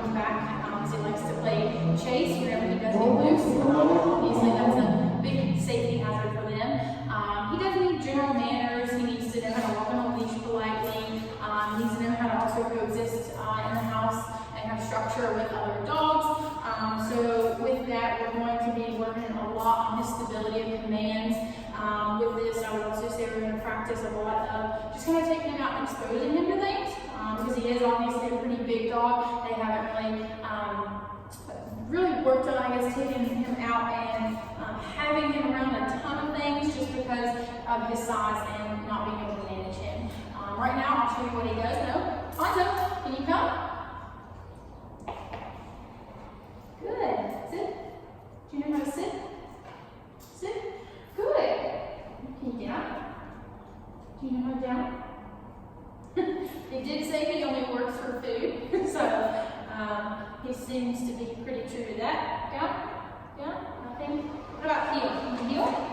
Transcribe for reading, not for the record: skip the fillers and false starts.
comes back, he likes to play chase whenever he does get loose. Obviously, that's a big safety hazard for them. He does need general manners. He needs to know how to walk on a leash politely. He needs to know how to also coexist in the house and have structure with other dogs. So with that, we're going to be working a lot on his stability of commands. With this, I would also say we're going to practice a lot of just kind of taking him out and exposing him to things, because he is obviously a pretty big dog. They haven't really worked on, I guess, taking him out and having him around a ton of things just because of his size and not being able to manage him. Right now, I'll show you what he does. No, Hanzo, can you come? Good. Sit. Do you know how to sit? Sit. Good. Can you down? Do you know how to down? They did say he only works for food, so he seems to be pretty true to that. Down? Down? Nothing? What about heel? Can you heel?